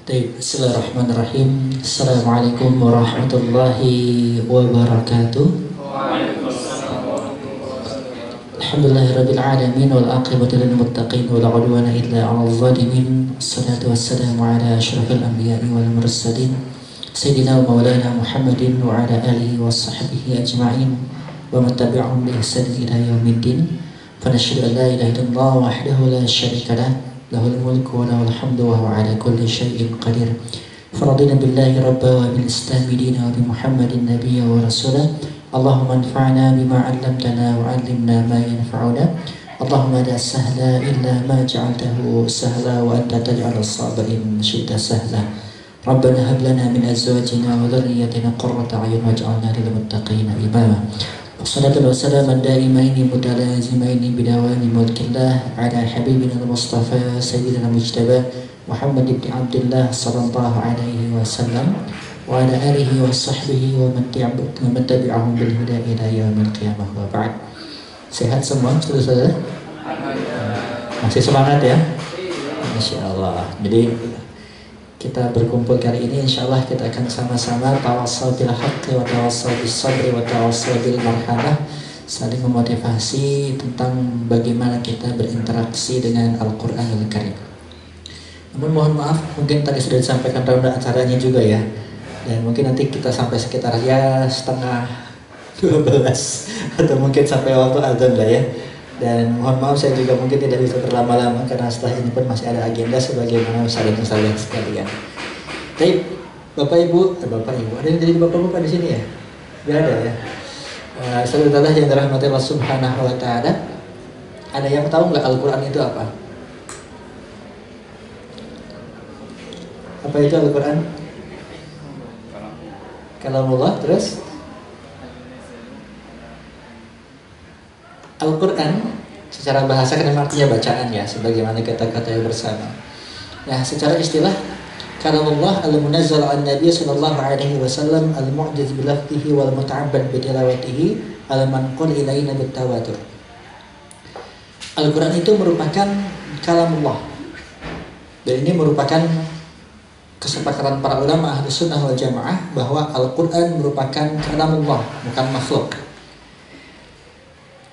Bismillahirrahmanirrahim. Assalamualaikum warahmatullahi wabarakatuh. Alhamdulillahirabbil alamin wal aqibatu lil muttaqin wala udwana illa 'alal zalimin. Wassalatu wassalamu ala asyrafil anbiya'i wal mursalin sayyidina wa maulana Muhammadin wa ala alihi washabbihi ajma'in wa man tabi'ahum bi ihsan ila yaumiddin. Fa nashhadu an la ilaha illallah wahdahu la syarika lah lahul mulku wa lahul hamdu wa huwa ala kulli syai'in qadir. Faradina billahi rabba wa bil islami dina wa bi Muhammadin nabiyya wa rasulah. Allahumma anfa'na bima 'allamtana wa 'allimna ma yanfa'una. Allahumma la sahla illa ma ja'altahu sahla wa anta taj'alus sa'ba in syi'ta sahla. Rabbana hab lana min azwajina wa dhurriyyatina qurrata a'yun waj'alna lil muttaqina imama. Wassalatu wassalamu daimaini mutalazimaini bidawami mulkillah ala habibina al-mustafa sayyidina mujtaba Muhammad ibn Abdullah sallallahu alaihi wasallam wa ala alihi wa sahbihi wa man tabi'ahum bil huda ila yaumil qiyamah wa ba'd. Sehat semua saudara-saudara? Masih semangat ya? Masyaallah. Jadi kita berkumpul kali ini, insyaallah kita akan sama-sama tawassul bil haqqi wa tawassul bis sabri wa tawassul bil marhamah, saling memotivasi tentang bagaimana kita berinteraksi dengan Al-Qur'anul Karim. Namun mohon maaf, mungkin tadi sudah disampaikan ronde acaranya juga ya, dan mungkin nanti kita sampai sekitar ya setengah 12 atau mungkin sampai waktu azan lah ya. Dan mohon maaf saya juga mungkin tidak bisa berlama-lama karena setelah ini pun masih ada agenda sebagaimana saling-saling sekalian. Baik, Bapak Ibu, ada yang jadi Bapak-Bapak di sini ya? Tidak ada ya? Saudara yang dirahmati Allah Subhanahu wa Ta'ala, ada yang tahu nggak Al-Quran itu apa? Apa itu Al-Quran? Kalamullah, terus? Al-Quran secara bahasa kan artinya bacaan ya, sebagaimana kita ketahui bersama. Nah, secara istilah kalamullah al-munazzal an Nabi sallallahu alaihi wasallam al-mu'jiz bi lafzihi wal muta'abbad bi tilawatihi al-manqul ilaina bit tawatur. Al-Quran itu merupakan kalamullah. Dan ini merupakan kesepakatan para ulama Ahlus Sunnah wal Jamaah bahwa Al-Quran merupakan kalamullah, bukan makhluk.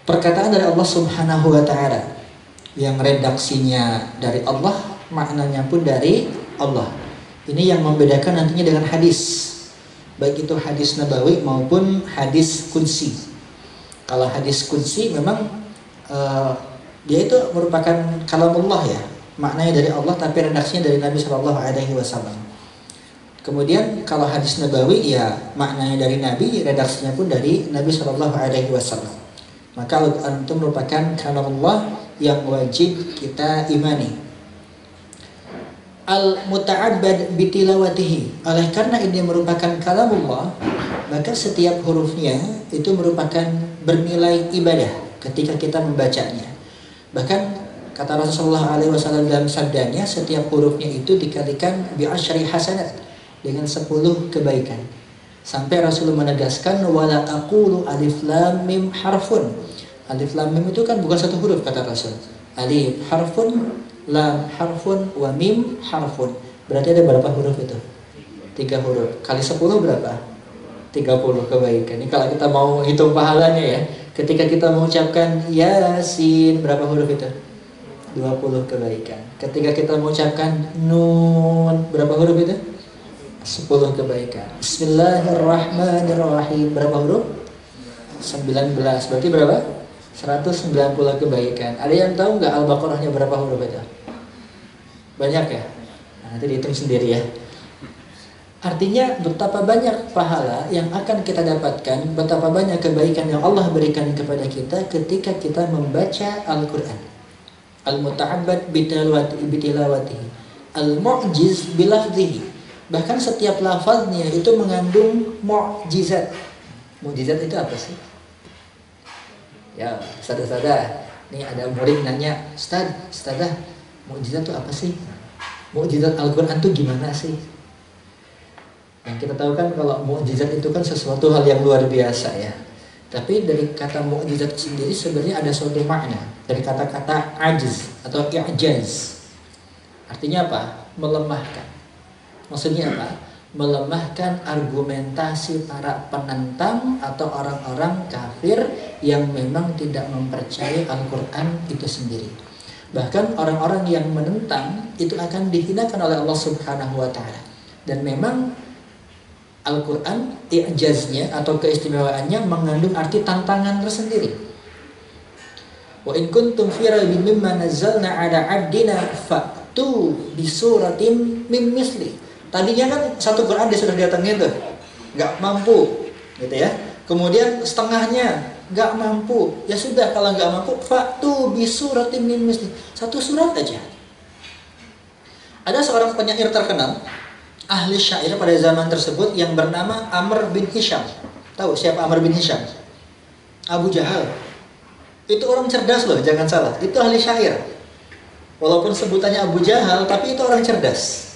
Perkataan dari Allah Subhanahu wa Ta'ala yang redaksinya dari Allah, maknanya pun dari Allah. Ini yang membedakan nantinya dengan hadis, baik itu hadis nabawi maupun hadis qudsi. Kalau hadis qudsi memang dia itu merupakan kalamullah ya, maknanya dari Allah tapi redaksinya dari Nabi Shallallahu Alaihi Wasallam. Kemudian kalau hadis nabawi ya maknanya dari Nabi, redaksinya pun dari Nabi Shallallahu Alaihi Wasallam. Maka Al-Quran itu merupakan kalamullah yang wajib kita imani. Al-muta'abbad bitilawatihi. Oleh karena ini merupakan kalamullah, maka setiap hurufnya itu merupakan bernilai ibadah ketika kita membacanya. Bahkan kata Rasulullah SAW dalam sabdanya, setiap hurufnya itu dikalikan bi'asyri hasanat, dengan 10 kebaikan. Sampai Rasulullah menegaskan wala aqulu alif lam mim harfun. Alif lam mim itu kan bukan satu huruf kata Rasul. Alif harfun, lam harfun, wa mim harfun. Berarti ada berapa huruf itu? 3 huruf. Kali 10 berapa? 30 kebaikan. Ini kalau kita mau hitung pahalanya ya. Ketika kita mengucapkan Yasin, berapa huruf itu? 20 kebaikan. Ketika kita mengucapkan Nun, berapa huruf itu? 10 kebaikan. Bismillahirrahmanirrahim. Berapa huruf? 19. Berarti berapa? 190 kebaikan. Ada yang tahu nggak Al-Baqarahnya berapa huruf itu? Banyak ya? Nah, nanti dihitung sendiri ya. Artinya betapa banyak pahala yang akan kita dapatkan, betapa banyak kebaikan yang Allah berikan kepada kita ketika kita membaca Al-Quran. Al-muta'abbad bitilawatihi, al-mu'jiz bilafzihi. Bahkan setiap lafaznya itu mengandung mukjizat. Mukjizat itu apa sih? Ya, ustaz-ustazah, nih ada murid nanya, Ustazah, mukjizat itu apa sih? Mukjizat Al-Quran itu gimana sih? Yang kita tahu kan kalau mukjizat itu kan sesuatu hal yang luar biasa ya. Tapi dari kata mukjizat sendiri sebenarnya ada suatu makna. Dari kata-kata ajiz atau i'jaz. Artinya apa? Melemahkan. Maksudnya apa? Melemahkan argumentasi para penentang atau orang-orang kafir yang memang tidak mempercayai Al-Quran itu sendiri. Bahkan orang-orang yang menentang itu akan dihinakan oleh Allah Subhanahu wa Ta'ala. Dan memang Al-Quran i'jaznya atau keistimewaannya mengandung arti tantangan tersendiri. Wa in kuntum fi raibin mimma nazzalna 'ala 'abdina fa'tu bi suratin min misli. Tadinya kan satu Quran dia sudah datangin tuh, nggak mampu, gitu ya. Kemudian setengahnya nggak mampu, ya sudah kalau nggak mampu, fa'tu bi suratin min misli, satu surat aja. Ada seorang penyair terkenal, ahli syair pada zaman tersebut yang bernama Amr bin Hisham. Tahu siapa Amr bin Hisham? Abu Jahal. Itu orang cerdas loh, jangan salah. Itu ahli syair. Walaupun sebutannya Abu Jahal, tapi itu orang cerdas.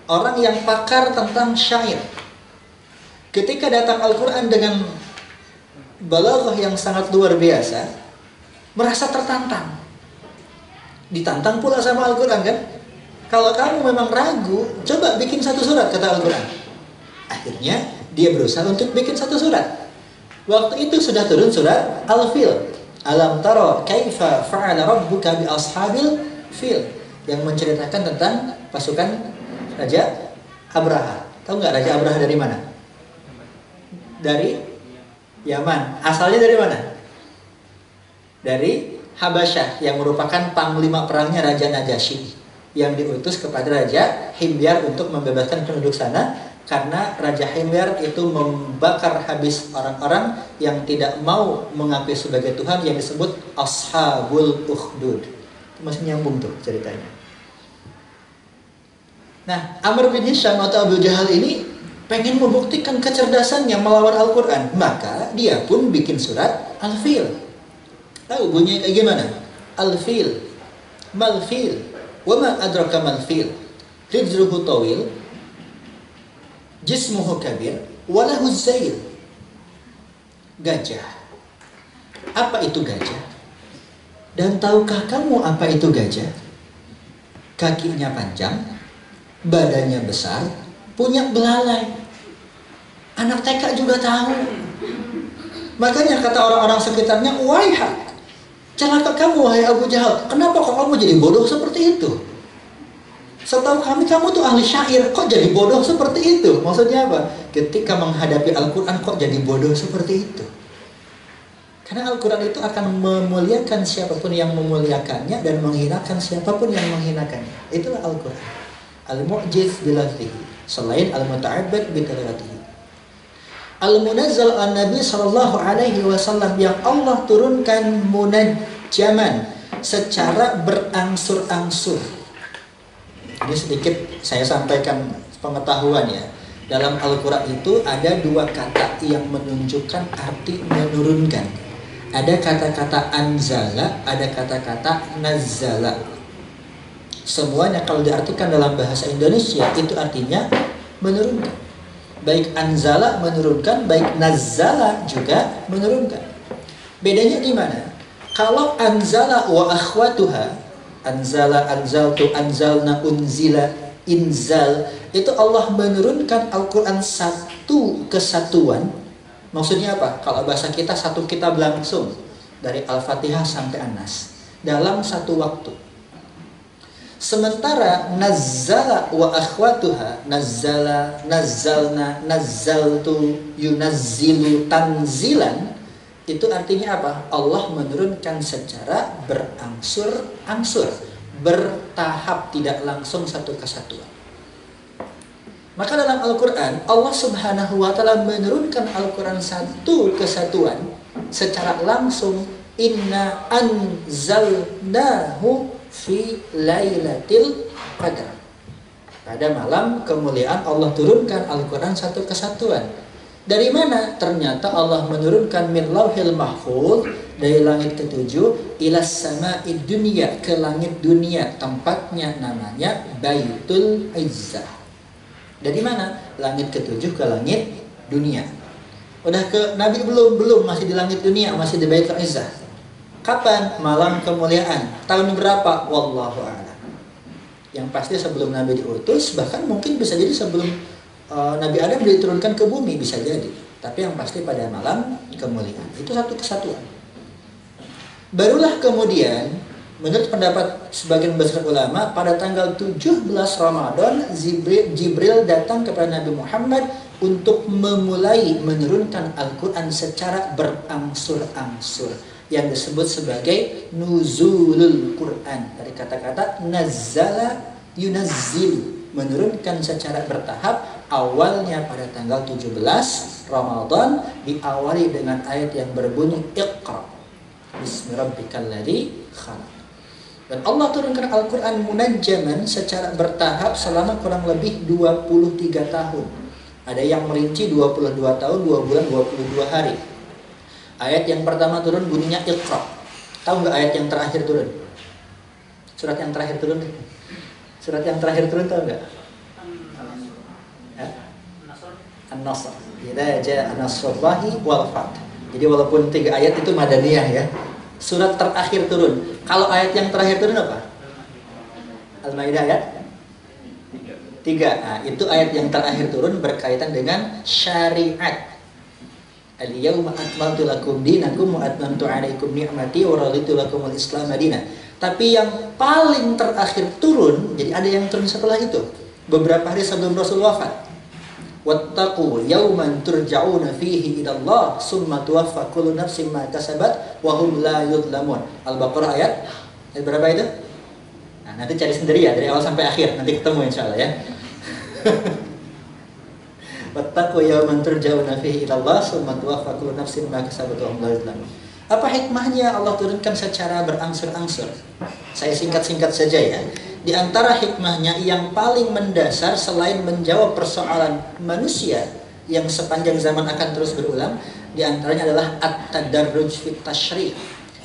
Orang yang pakar tentang syair. Ketika datang Al-Quran dengan balaghah yang sangat luar biasa, merasa tertantang. Ditantang pula sama Al-Quran kan? Kalau kamu memang ragu, coba bikin satu surat, kata Al-Quran. Akhirnya dia berusaha untuk bikin satu surat. Waktu itu sudah turun surat Al-Fil. Alam tara kaifa fa'ala rabbuka bi ashabil fil, yang menceritakan tentang pasukan Raja Abraha. Tahu nggak Raja Abraha dari mana? Dari Yaman. Asalnya dari mana? Dari Habasyah, yang merupakan panglima perangnya Raja Najasyi, yang diutus kepada Raja Himyar untuk membebaskan penduduk sana, karena Raja Himyar itu membakar habis orang-orang yang tidak mau mengakui sebagai Tuhan, yang disebut Ashabul Ukhdud. Masih nyambung tuh ceritanya. Nah, Amr bin Hisham atau Abu Jahal ini pengen membuktikan kecerdasannya melawan Al-Quran. Maka dia pun bikin surat Al-Fil. Tahu bunyinya kayak gimana? Al-Fil, Mal-Fil, wa ma adraka mal-Fil, rijluhu tawil, jismuhu kabir, walahu zail. Gajah. Apa itu gajah? Dan tahukah kamu apa itu gajah? Kakinya panjang, badannya besar, punya belalai. Anak TK juga tahu. Makanya kata orang-orang sekitarnya, waihak, celaka kamu wahai Abu Jahal. Kenapa kok kamu jadi bodoh seperti itu? Setahu kami kamu tuh ahli syair, kok jadi bodoh seperti itu? Maksudnya apa? Ketika menghadapi Al-Quran kok jadi bodoh seperti itu? Karena Al-Quran itu akan memuliakan siapapun yang memuliakannya dan menghinakan siapapun yang menghinakannya. Itulah Al-Quran. Al-mu'jiz bilafzihi, selain al-muta'abbad bitilawatihi. Al-munazzal an-nabi sallallahu alaihi wasallam, yang Allah turunkan munajjaman, secara berangsur-angsur. Ini sedikit saya sampaikan pengetahuan ya. Dalam Al-Quran itu ada dua kata yang menunjukkan arti menurunkan. Ada kata-kata anzala, ada kata-kata nazzala. Semuanya kalau diartikan dalam bahasa Indonesia itu artinya menurunkan. Baik anzala menurunkan, baik nazzala juga menurunkan. Bedanya di mana? Kalau anzala wa akhwatuha, anzala, anzaltu, anzalna, unzila, inzal, itu Allah menurunkan Al-Quran satu kesatuan. Maksudnya apa? Kalau bahasa kita satu kitab langsung dari Al-Fatihah sampai An-Nas dalam satu waktu. Sementara nazzala wa akhwatuha, nazzala, nazzalna, nazzaltu, yunazzilu, tanzilan, itu artinya apa? Allah menurunkan secara berangsur-angsur, bertahap, tidak langsung satu kesatuan. Maka dalam Al-Quran, Allah Subhanahu wa Ta'ala menurunkan Al-Quran satu kesatuan secara langsung. Inna anzalnahu fi lailatul qadar. Pada malam kemuliaan Allah turunkan Al-Quran satu kesatuan. Dari mana? Ternyata Allah menurunkan min lauhil mahfuz, dari langit ketujuh, ilas sama'id dunia, ke langit dunia, tempatnya namanya Baitul Izzah. Dari mana? Langit ketujuh ke langit dunia. Udah ke Nabi belum, masih di langit dunia, masih di Baitul Izzah. Kapan? Malam kemuliaan. Tahun berapa? Wallahu a'lam. Yang pasti sebelum Nabi diutus, bahkan mungkin bisa jadi sebelum Nabi Adam diturunkan ke bumi, bisa jadi. Tapi yang pasti pada malam kemuliaan. Itu satu kesatuan. Barulah kemudian, menurut pendapat sebagian besar ulama, pada tanggal 17 Ramadan, Jibril datang kepada Nabi Muhammad untuk memulai menurunkan Al-Quran secara berangsur-angsur, yang disebut sebagai nuzulul Quran, dari kata-kata nazzala yunazzil, menurunkan secara bertahap. Awalnya pada tanggal 17 Ramadan diawali dengan ayat yang berbunyi Iqra bismi rabbikal ladzi khalaq. Dan Allah turunkan Al-Quran munajjaman secara bertahap selama kurang lebih 23 tahun. Ada yang merinci 22 tahun, 2 bulan, 22 hari. Ayat yang pertama turun bunyinya Iqra. Tahu nggak ayat yang terakhir turun? Surat yang terakhir turun? Surat yang terakhir turun tahu nggak? An-Nasr. Idza jaa nasrullahi wal fath. Jadi walaupun 3 ayat itu madaniyah ya. Surat terakhir turun. Kalau ayat yang terakhir turun apa? Al-Maidah ayat 3. Nah, itu ayat yang terakhir turun berkaitan dengan syariat. Al-yawma akmaltu lakum dinakum wa atmamtu 'alaikum ni'mati wa raditu lakumul Islam madina. Tapi yang paling terakhir turun, jadi ada yang turun setelah itu, beberapa hari sebelum Rasul wafat. Wattaqu yawman turja'una fihi ila Allah summa tuwaffa kullu nafsin ma kasabat wa hum la yudlamun. Al-Baqarah ayat berapa itu? Nah, nanti cari sendiri ya dari awal sampai akhir, nanti ketemu insyaallah ya. Wattaqu yawman turja'una fihi ila Allah summa tuwaffa kullu nafsin ma kasabat wa hum la yudlamun. Apa hikmahnya Allah turunkan secara berangsur-angsur? Saya singkat-singkat saja ya. Di antara hikmahnya yang paling mendasar selain menjawab persoalan manusia yang sepanjang zaman akan terus berulang, di antaranya adalah at-tadarruj fit tasyri',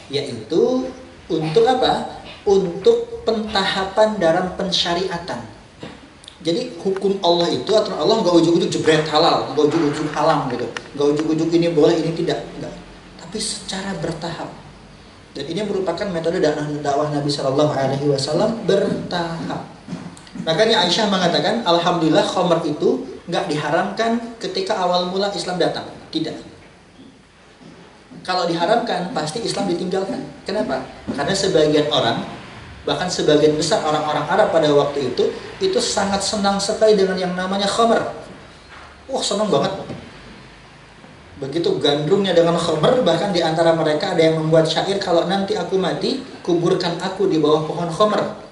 yaitu untuk apa? Untuk pentahapan dalam pensyariatan. Jadi hukum Allah itu, aturan Allah nggak ujuk-ujuk jebret halal, nggak ujuk-ujuk haram gitu, nggak ujuk-ujuk ini boleh ini tidak, enggak. Tapi secara bertahap. Dan ini merupakan metode dakwah Nabi Shallallahu Alaihi Wasallam bertahap. Makanya Aisyah mengatakan, alhamdulillah khamr itu nggak diharamkan ketika awal mula Islam datang. Tidak. Kalau diharamkan, pasti Islam ditinggalkan. Kenapa? Karena sebagian orang, bahkan sebagian besar orang-orang Arab pada waktu itu sangat senang sekali dengan yang namanya khamr. Wah, senang banget. Begitu gandrungnya dengan khamr, bahkan di antara mereka ada yang membuat syair, kalau nanti aku mati, kuburkan aku di bawah pohon khamr,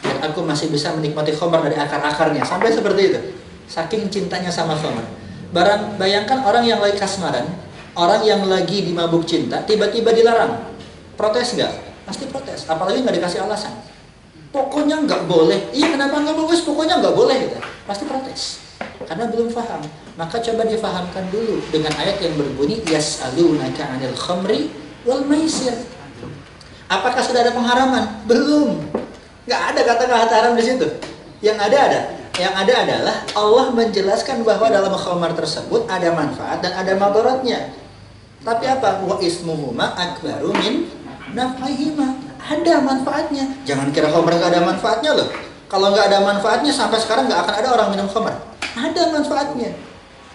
dan aku masih bisa menikmati khamr dari akar-akarnya. Sampai seperti itu, saking cintanya sama khamr. Bayangkan orang yang lagi kasmaran, orang yang lagi dimabuk cinta, tiba-tiba dilarang, protes nggak? Pasti protes, apalagi nggak dikasih alasan. Pokoknya nggak boleh. Iya, kenapa nggak boleh? Pokoknya nggak boleh gitu. Pasti protes. Karena belum paham. Maka coba difahamkan dulu dengan ayat yang berbunyi yas'alunaka 'anil khamri wal maisir. Apakah sudah ada pengharaman? Belum. Enggak ada kata-kata haram di situ. Yang ada. Yang ada adalah Allah menjelaskan bahwa dalam khamar tersebut ada manfaat dan ada madaratnya. Tapi apa? Wa ismuhuma akbaru min naf'ihima. Ada manfaatnya. Jangan kira khamar enggak ada manfaatnya loh. Kalau enggak ada manfaatnya sampai sekarang enggak akan ada orang minum khamar. Ada manfaatnya.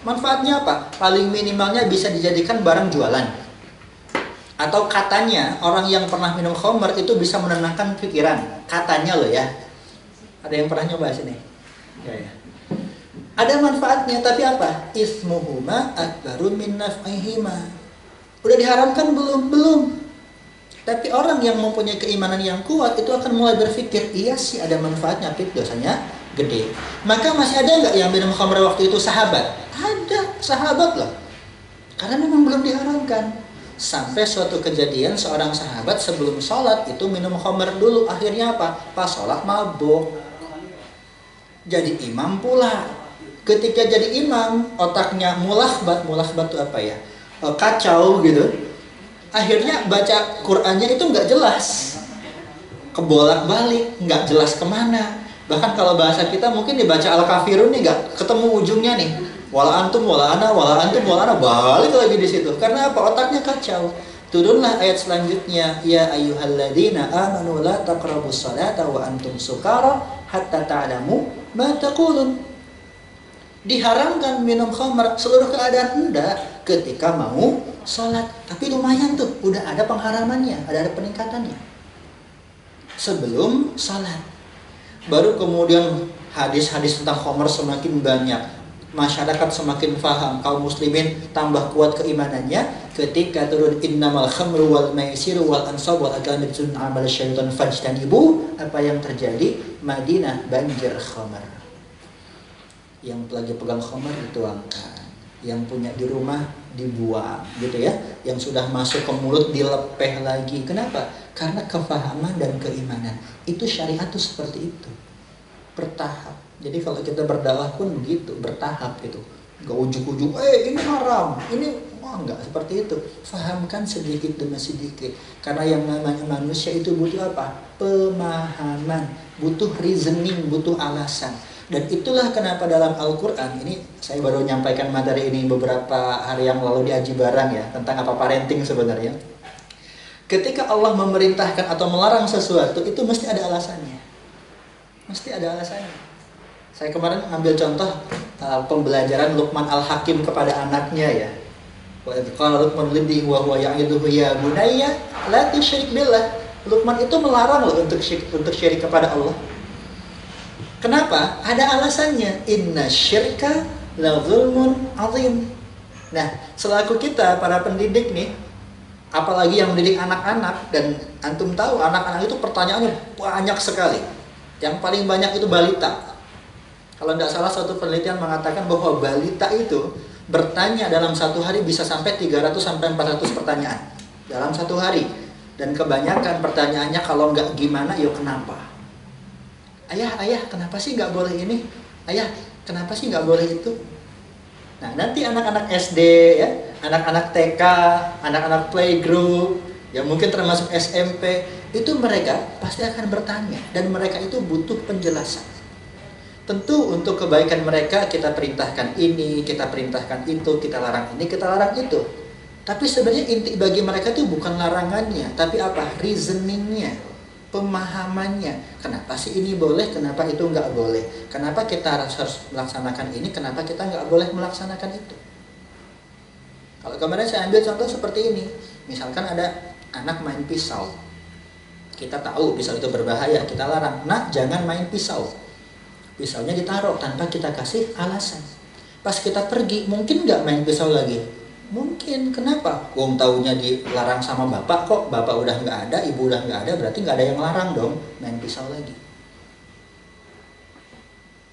Manfaatnya apa? Paling minimalnya bisa dijadikan barang jualan. Atau katanya orang yang pernah minum khamr itu bisa menenangkan pikiran. Katanya loh ya. Ada yang pernah nyoba sini? Ya. Ada manfaatnya, tapi apa? Ismuhuma akbaru min naf'ihima. Udah diharamkan belum? Belum. Tapi orang yang mempunyai keimanan yang kuat itu akan mulai berpikir, iya sih ada manfaatnya, tapi dosanya gede. Maka masih ada nggak yang minum khamr waktu itu sahabat? Ada, sahabat loh. Karena memang belum diharamkan. Sampai suatu kejadian seorang sahabat sebelum sholat itu minum khamr dulu. Akhirnya apa? Pas sholat mabuk. Jadi imam pula. Ketika jadi imam, otaknya mulahbat itu apa ya? Kacau gitu. Akhirnya baca Qur'annya itu nggak jelas. Kebolak-balik, nggak jelas kemana. Bahkan kalau bahasa kita mungkin dibaca Al-Kafirun nih nggak ketemu ujungnya nih. Wala antum wala ana balik lagi di situ. Karena apa? Otaknya kacau. Turunlah ayat selanjutnya, ya ayyuhalladzina amanu la taqrabus salata wa antum sukara hatta ta'lamu ma taqulun. Diharamkan minum khamar seluruh keadaan enggak, ketika mau sholat. Tapi lumayan tuh, udah ada pengharamannya, ada peningkatannya sebelum sholat. Baru kemudian hadis-hadis tentang khamar semakin banyak, masyarakat semakin paham, kaum muslimin tambah kuat keimanannya ketika turun innamal khamru wal maisiru wal ansab wal azlam rijsun amal syaitan fajtanibu. Apa yang terjadi? Madinah banjir khamar. Yang lagi pegang khamar dituangkan, yang punya di rumah dibuang gitu ya, yang sudah masuk ke mulut dilepeh lagi. Kenapa? Karena kefahaman dan keimanan. Itu syariat itu seperti itu, bertahap. Jadi kalau kita berdakwah pun begitu, bertahap gitu. Gak ujuk-ujuk, ini haram, ini enggak seperti itu. Fahamkan sedikit demi sedikit. Karena yang namanya manusia itu butuh apa? Pemahaman, butuh reasoning, butuh alasan. Dan itulah kenapa dalam Al-Quran, ini saya baru menyampaikan materi ini beberapa hari yang lalu di Aji Barang ya, tentang apa parenting sebenarnya. Ketika Allah memerintahkan atau melarang sesuatu, itu mesti ada alasannya. Mesti ada alasannya. Saya kemarin ambil contoh pembelajaran Luqman Al-Hakim kepada anaknya ya. Wa idh qala Luqman libnihi wa huwa ya'idhuhu ya bunayya la tusyrik billah. Luqman itu melarang loh untuk syirik kepada Allah. Kenapa? Ada alasannya. Inna syirka la zulmun azim. Nah, selaku kita para pendidik nih, apalagi yang mendidik anak-anak, dan antum tahu anak-anak itu pertanyaannya banyak sekali. Yang paling banyak itu balita. Kalau tidak salah satu penelitian mengatakan bahwa balita itu bertanya dalam satu hari bisa sampai 300 sampai 400 pertanyaan dalam satu hari. Dan kebanyakan pertanyaannya kalau nggak gimana, yuk kenapa? Ayah, kenapa sih nggak boleh ini? Ayah, kenapa sih nggak boleh itu? Nah, nanti anak-anak SD ya, anak-anak TK, anak-anak playgroup, yang mungkin termasuk SMP, itu mereka pasti akan bertanya. Dan mereka itu butuh penjelasan. Tentu untuk kebaikan mereka kita perintahkan ini, kita perintahkan itu, kita larang ini, kita larang itu. Tapi sebenarnya inti bagi mereka itu bukan larangannya, tapi apa? Reasoningnya, pemahamannya. Kenapa sih ini boleh, kenapa itu nggak boleh? Kenapa kita harus melaksanakan ini, kenapa kita nggak boleh melaksanakan itu? Kalau kemarin saya ambil contoh seperti ini. Misalkan ada anak main pisau. Kita tahu pisau itu berbahaya, kita larang. Nak, jangan main pisau. Pisaunya ditaruh tanpa kita kasih alasan. Pas kita pergi, mungkin nggak main pisau lagi? Mungkin. Kenapa? Wong taunya dilarang sama bapak kok. Bapak udah nggak ada, ibu udah nggak ada, berarti nggak ada yang larang dong main pisau lagi.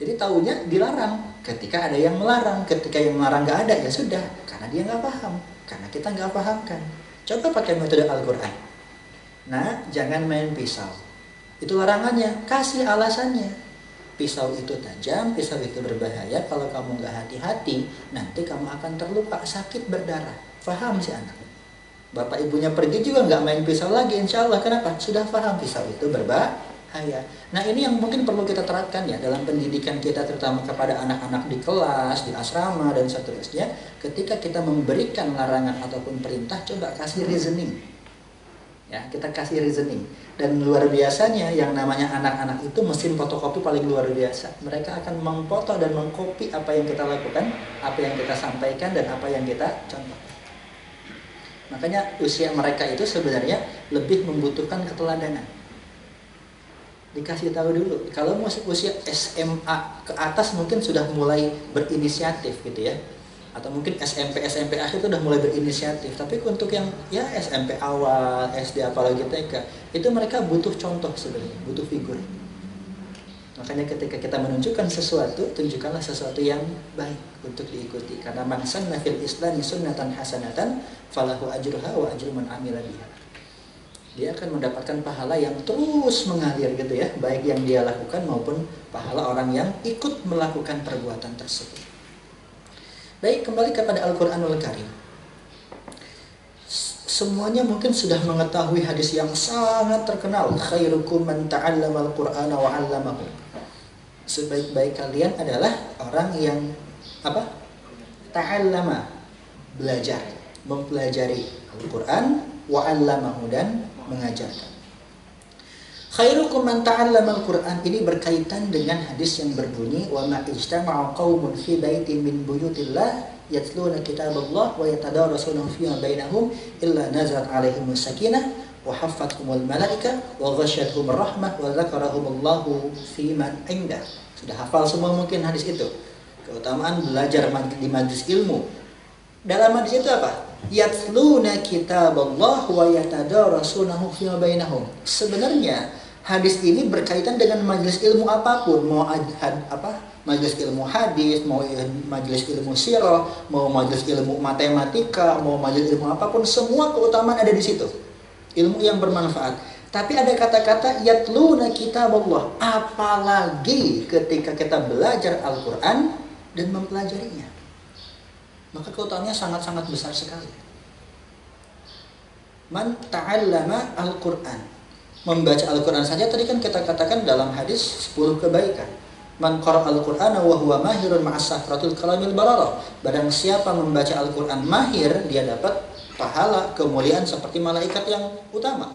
Jadi taunya dilarang. Ketika ada yang melarang, ketika yang melarang nggak ada, ya sudah. Karena dia nggak paham. Karena kita nggak pahamkan. Coba pakai metode Al-Quran. Nah, jangan main pisau. Itu larangannya. Kasih alasannya. Pisau itu tajam, pisau itu berbahaya. Kalau kamu nggak hati-hati, nanti kamu akan terluka, sakit, berdarah. Faham si anak. Bapak ibunya pergi juga nggak main pisau lagi, insya Allah. Kenapa? Sudah paham pisau itu berbahaya. Nah, ini yang mungkin perlu kita terapkan ya dalam pendidikan kita, terutama kepada anak-anak di kelas, di asrama, dan seterusnya. Ketika kita memberikan larangan ataupun perintah, coba kasih reasoning. Ya, kita kasih reasoning. Dan luar biasanya yang namanya anak-anak itu mesin fotokopi paling luar biasa. Mereka akan memfoto dan mengcopy apa yang kita lakukan, apa yang kita sampaikan, dan apa yang kita contohkan. Makanya usia mereka itu sebenarnya lebih membutuhkan keteladanan. Dikasih tahu dulu. Kalau masih usia SMA ke atas mungkin sudah mulai berinisiatif gitu ya. Atau mungkin SMP akhir itu udah mulai berinisiatif. Tapi untuk yang ya SMP awal, SD apalagi TK, itu mereka butuh contoh sebenarnya, butuh figur. Makanya ketika kita menunjukkan sesuatu, tunjukkanlah sesuatu yang baik untuk diikuti. Karena man sanna fil islami sunnatan hasanatan falahu ajruha wa ajru man amila biha. Dia akan mendapatkan pahala yang terus mengalir gitu ya, baik yang dia lakukan maupun pahala orang yang ikut melakukan perbuatan tersebut. Baik, kembali kepada Al-Quranul Karim. Semuanya mungkin sudah mengetahui hadis yang sangat terkenal. Khairukum man ta'allamal Qur'ana wa 'allamahu. Sebaik-baik kalian adalah orang yang apa? Ta'allama, belajar, mempelajari Al-Quran, wa 'allamahu, dan mengajarkan. Khairukum man ta'allama al-Qur'an, ini berkaitan dengan hadis yang berbunyi wa ma ijtama'a qaumun fi baitin min buyutillah yatluna kitaballah wa yatadarasunahu fima bainahum illa nazalat 'alaihimus sakinah wa haffathumul malaika wa ghasyiyatuhumur rahmah wa dzakarahumullahu fi man 'indah. Sudah hafal semua mungkin hadis itu. Keutamaan belajar di majelis ilmu. Dalam hadis itu apa? Yatluna kitaballah wa yatadarasunahu fima bainahum. Sebenarnya hadis ini berkaitan dengan majelis ilmu apapun, mau majelis ilmu hadis, mau majelis ilmu sirah, mau majelis ilmu matematika, mau majelis ilmu apapun, semua keutamaan ada di situ. Ilmu yang bermanfaat. Tapi ada kata-kata yatluna kitaballah, apalagi ketika kita belajar Al-Qur'an dan mempelajarinya. Maka keutamaannya sangat-sangat besar sekali. Man ta'allama Al-Qur'an. Membaca Al-Qur'an saja tadi kan kita katakan dalam hadis 10 kebaikan. Man qara'a Al-Qur'ana wa huwa mahirun ma'as safratul kalamil barara. Barang siapa membaca Al-Qur'an mahir, dia dapat pahala kemuliaan seperti malaikat yang utama.